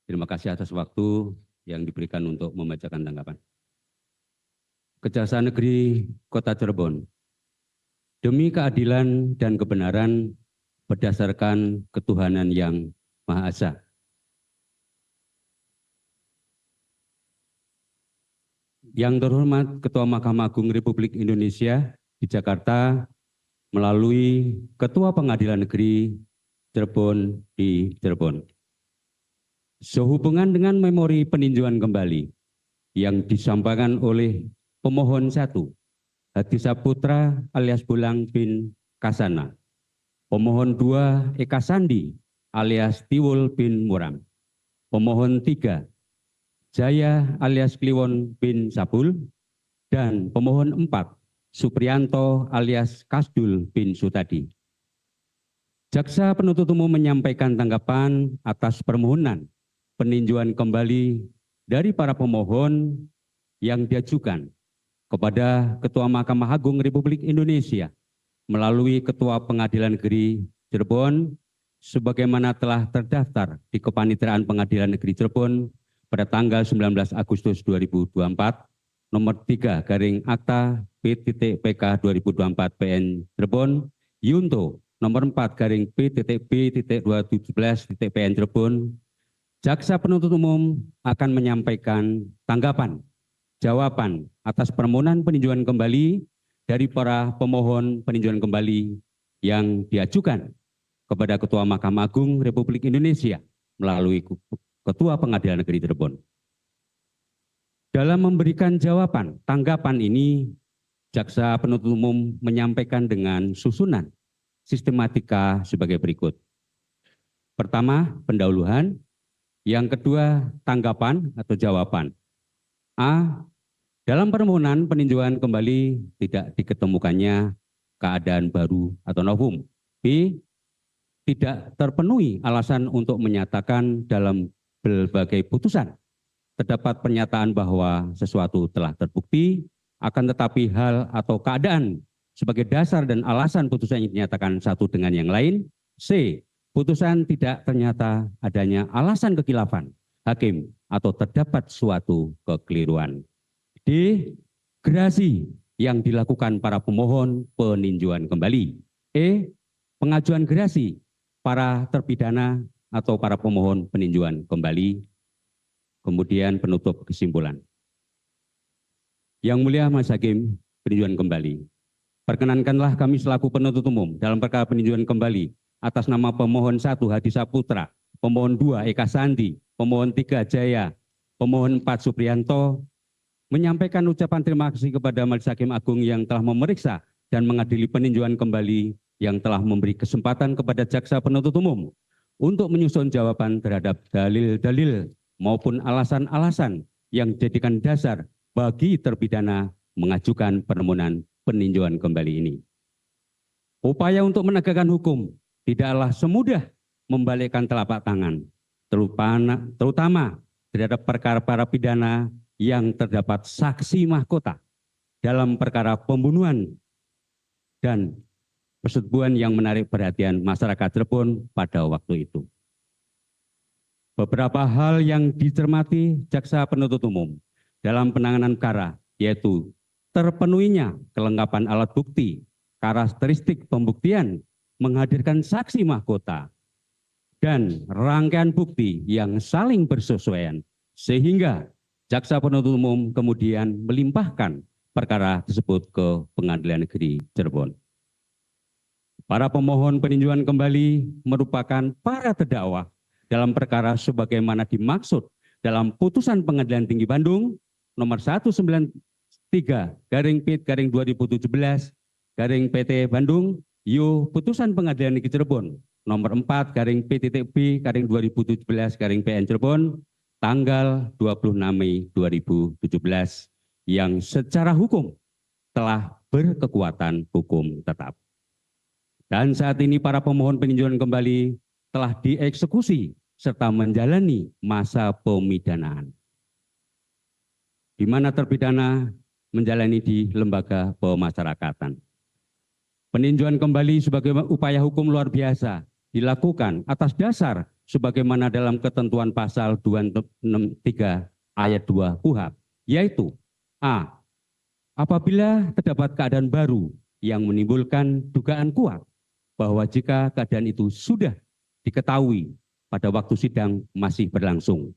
Terima kasih atas waktu yang diberikan untuk membacakan tanggapan. Kejaksaan Negeri Kota Cirebon, demi keadilan dan kebenaran berdasarkan ketuhanan yang Maha Esa. Yang terhormat Ketua Mahkamah Agung Republik Indonesia di Jakarta melalui Ketua Pengadilan Negeri Cirebon di Cirebon. Sehubungan dengan memori peninjauan kembali yang disampaikan oleh pemohon 1, Hadi Saputra alias Bulang bin Kasana, pemohon 2, Eka Sandi alias Tiwul bin Muram, pemohon 3, Jaya alias Kliwon bin Sabul, dan pemohon 4, Supriyanto alias Kasdul bin Sutadi. Jaksa penuntut umum menyampaikan tanggapan atas permohonan peninjauan kembali dari para pemohon yang diajukan kepada Ketua Mahkamah Agung Republik Indonesia melalui Ketua Pengadilan Negeri Cirebon sebagaimana telah terdaftar di Kepaniteraan Pengadilan Negeri Cirebon pada tanggal 19 Agustus 2024 nomor 3 garing akta P.PK 2024 PN Cirebon Yunto nomor 4 garing P.B.217 PN Cirebon. Jaksa penuntut umum akan menyampaikan tanggapan, jawaban atas permohonan peninjauan kembali dari para pemohon peninjauan kembali yang diajukan kepada Ketua Mahkamah Agung Republik Indonesia melalui Ketua Pengadilan Negeri Cirebon. Dalam memberikan jawaban tanggapan ini, jaksa penuntut umum menyampaikan dengan susunan sistematika sebagai berikut. Pertama, pendahuluan. Yang kedua, tanggapan atau jawaban. A. Dalam permohonan peninjauan kembali tidak diketemukannya keadaan baru atau novum. B. Tidak terpenuhi alasan untuk menyatakan dalam berbagai putusan terdapat pernyataan bahwa sesuatu telah terbukti, akan tetapi hal atau keadaan sebagai dasar dan alasan putusan yang dinyatakan satu dengan yang lain. C. Putusan tidak ternyata adanya alasan kekhilafan hakim atau terdapat suatu kekeliruan. D. Gerasi yang dilakukan para pemohon peninjauan kembali. E. Pengajuan gerasi para terpidana atau para pemohon peninjauan kembali. Kemudian penutup kesimpulan. Yang mulia Majelis Hakim peninjauan kembali. Perkenankanlah kami selaku penuntut umum dalam perkara peninjauan kembali atas nama pemohon 1 Hadi Saputra, pemohon 2 Eka Sandi, pemohon 3 Jaya, pemohon 4 Supriyanto, menyampaikan ucapan terima kasih kepada Majelis Hakim Agung yang telah memeriksa dan mengadili peninjauan kembali yang telah memberi kesempatan kepada jaksa penuntut umum untuk menyusun jawaban terhadap dalil-dalil maupun alasan-alasan yang dijadikan dasar bagi terpidana mengajukan permohonan peninjauan kembali ini. Upaya untuk menegakkan hukum tidaklah semudah membalikkan telapak tangan, terutama terhadap perkara para pidana yang terdapat saksi mahkota dalam perkara pembunuhan dan persetubuhan yang menarik perhatian masyarakat Cirebon pada waktu itu. Beberapa hal yang dicermati jaksa penuntut umum dalam penanganan perkara yaitu terpenuhinya kelengkapan alat bukti, karakteristik pembuktian, menghadirkan saksi mahkota, dan rangkaian bukti yang saling bersesuaian, sehingga jaksa penuntut umum kemudian melimpahkan perkara tersebut ke Pengadilan Negeri Cirebon. Para pemohon peninjauan kembali merupakan para terdakwa dalam perkara sebagaimana dimaksud dalam putusan Pengadilan Tinggi Bandung nomor 193/PIT/2017 PT Bandung Yo putusan Pengadilan Negeri Cirebon nomor 4/P.B/2017 PN Cirebon tanggal 26 Mei 2017 yang secara hukum telah berkekuatan hukum tetap. Dan saat ini para pemohon peninjauan kembali telah dieksekusi serta menjalani masa pemidanaan, di mana terpidana menjalani di lembaga pemasyarakatan. Peninjauan kembali sebagai upaya hukum luar biasa dilakukan atas dasar sebagaimana dalam ketentuan pasal 263 ayat 2 KUHP, yaitu A. Apabila terdapat keadaan baru yang menimbulkan dugaan kuat bahwa jika keadaan itu sudah diketahui pada waktu sidang masih berlangsung,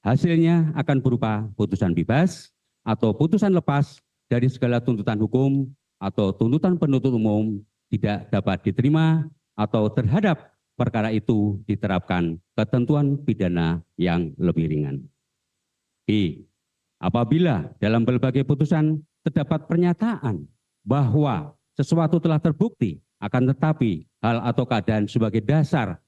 hasilnya akan berupa putusan bebas atau putusan lepas dari segala tuntutan hukum atau tuntutan penuntut umum tidak dapat diterima atau terhadap perkara itu diterapkan ketentuan pidana yang lebih ringan. B. Apabila dalam berbagai putusan terdapat pernyataan bahwa sesuatu telah terbukti, akan tetapi hal atau keadaan sebagai dasar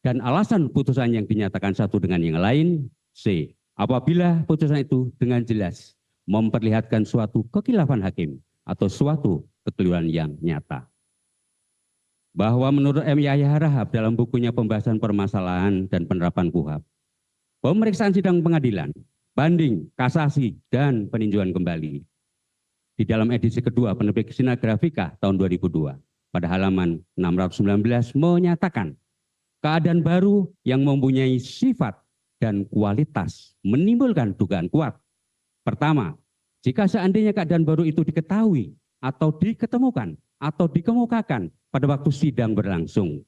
dan alasan putusan yang dinyatakan satu dengan yang lain. C. Apabila putusan itu dengan jelas memperlihatkan suatu kekhilafan hakim atau suatu kekeliruan yang nyata. Bahwa menurut M. Yahya Harahap dalam bukunya Pembahasan Permasalahan dan Penerapan KUHP, pemeriksaan sidang pengadilan, banding, kasasi, dan peninjauan kembali di dalam edisi kedua penerbit Sinar Grafika tahun 2002 pada halaman 619 menyatakan keadaan baru yang mempunyai sifat dan kualitas menimbulkan dugaan kuat. Pertama, jika seandainya keadaan baru itu diketahui atau diketemukan atau dikemukakan pada waktu sidang berlangsung,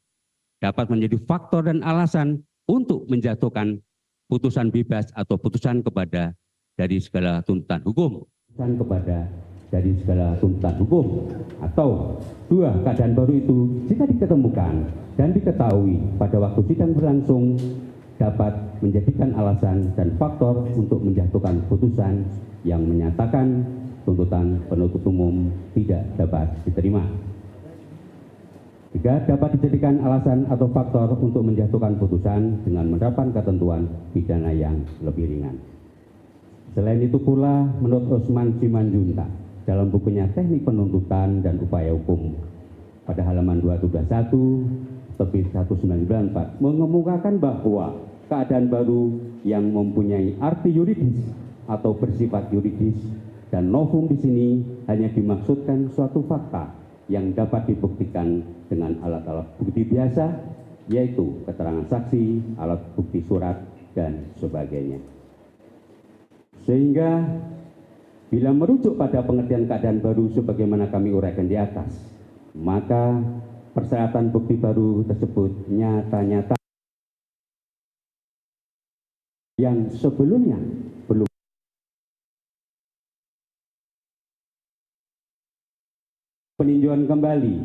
dapat menjadi faktor dan alasan untuk menjatuhkan putusan bebas atau putusan kepada dari segala tuntutan hukum. Putusan kepada dari segala tuntutan hukum. Atau dua, keadaan baru itu jika diketemukan dan diketahui pada waktu sidang berlangsung dapat menjadikan alasan dan faktor untuk menjatuhkan putusan yang menyatakan tuntutan penuntut umum tidak dapat diterima. Jika dapat dijadikan alasan atau faktor untuk menjatuhkan putusan dengan menerapkan ketentuan pidana yang lebih ringan. Selain itu pula, menurut Usman Simanjuntak dalam bukunya Teknik Penuntutan dan Upaya Hukum pada halaman 221 terbit 1994 mengemukakan bahwa keadaan baru yang mempunyai arti yuridis atau bersifat yuridis dan novum di sini hanya dimaksudkan suatu fakta yang dapat dibuktikan dengan alat-alat bukti biasa, yaitu keterangan saksi, alat bukti surat, dan sebagainya. Sehingga bila merujuk pada pengertian keadaan baru sebagaimana kami uraikan di atas, maka persyaratan bukti baru tersebut nyata-nyata yang sebelumnya belum peninjauan kembali,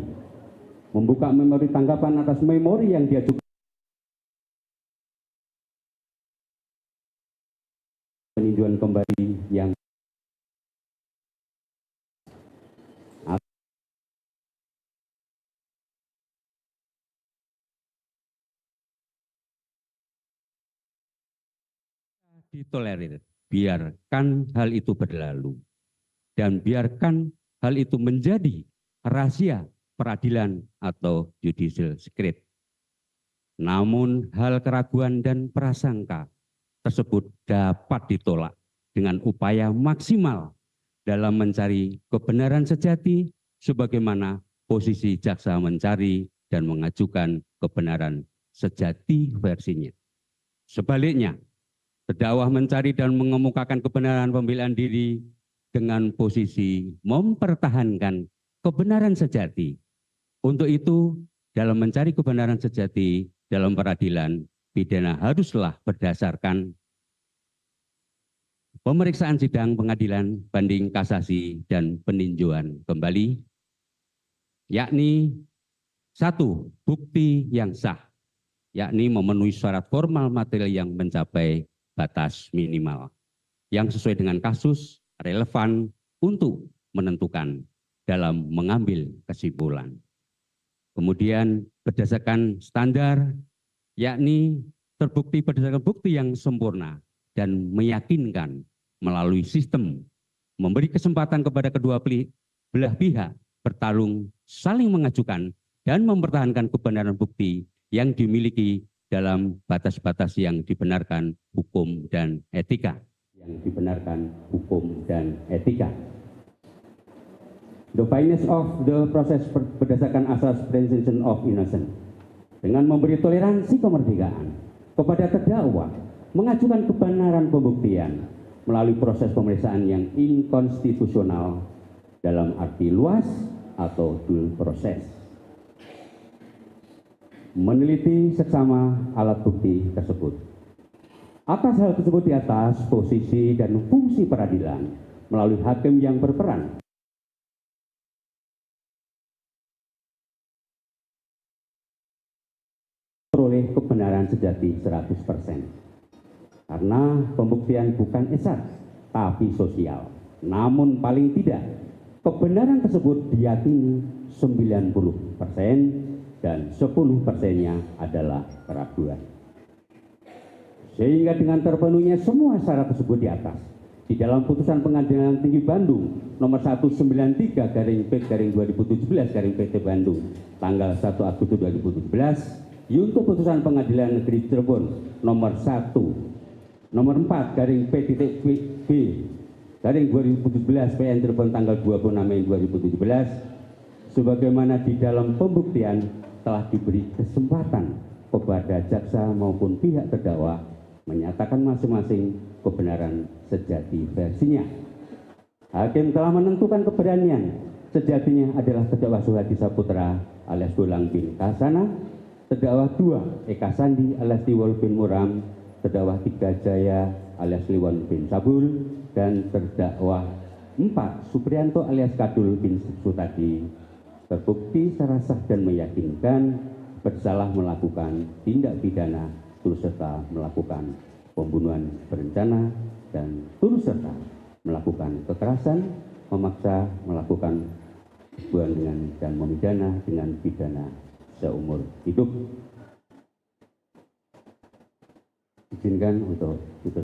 membuka memori tanggapan atas memori yang diajukan peninjauan kembali yang ditolerir, biarkan hal itu berlalu dan biarkan hal itu menjadi rahasia peradilan atau judicial secret. Namun hal keraguan dan prasangka tersebut dapat ditolak dengan upaya maksimal dalam mencari kebenaran sejati sebagaimana posisi jaksa mencari dan mengajukan kebenaran sejati versinya. Sebaliknya, terdakwa mencari dan mengemukakan kebenaran pembelaan diri dengan posisi mempertahankan kebenaran sejati. Untuk itu, dalam mencari kebenaran sejati dalam peradilan pidana haruslah berdasarkan pemeriksaan sidang pengadilan, banding, kasasi, dan peninjauan kembali, yakni satu, bukti yang sah, yakni memenuhi syarat formal material yang mencapai batas minimal, yang sesuai dengan kasus relevan untuk menentukan dalam mengambil kesimpulan. Kemudian berdasarkan standar, yakni terbukti berdasarkan bukti yang sempurna dan meyakinkan melalui sistem memberi kesempatan kepada kedua belah pihak bertarung, saling mengajukan dan mempertahankan kebenaran bukti yang dimiliki dalam batas-batas yang dibenarkan hukum dan etika. The fairness of the process berdasarkan asas presumption of innocence. dengan memberi toleransi kemerdekaan kepada terdakwa mengajukan kebenaran pembuktian melalui proses pemeriksaan yang inkonstitusional dalam arti luas atau due process. Meneliti seksama alat bukti tersebut. Atas hal tersebut di atas, posisi dan fungsi peradilan melalui hakim yang berperan memperoleh kebenaran sejati 100%. Karena pembuktian bukan esat, tapi sosial. Namun paling tidak, kebenaran tersebut diyakini 90% dan 10%-nya adalah keraguan. Sehingga dengan terpenuhinya semua syarat tersebut di atas, di dalam putusan Pengadilan Tinggi Bandung nomor 193/P/2017/PT Bandung tanggal 1 Agustus 2017, untuk putusan Pengadilan Negeri Cirebon nomor 4/B/2017 PN Cirebon tanggal 26 Mei 2017, sebagaimana di dalam pembuktian telah diberi kesempatan kepada jaksa maupun pihak terdakwa menyatakan masing-masing kebenaran sejati versinya. Hakim telah menentukan keberanian sejatinya adalah terdakwa Suhadi Saputra alias Bolang bin Kasana, terdakwa 2 Eka Sandi alias Tiwol bin Muram, terdakwa 3 Jaya alias Liwon bin Sabul, dan terdakwa 4 Suprianto alias Kadul bin Sutadi terbukti secara sah dan meyakinkan bersalah melakukan tindak pidana turut serta melakukan pembunuhan berencana dan turut serta melakukan kekerasan, memaksa melakukan perbuatan dengan dan memidana dengan pidana seumur hidup. Izinkan untuk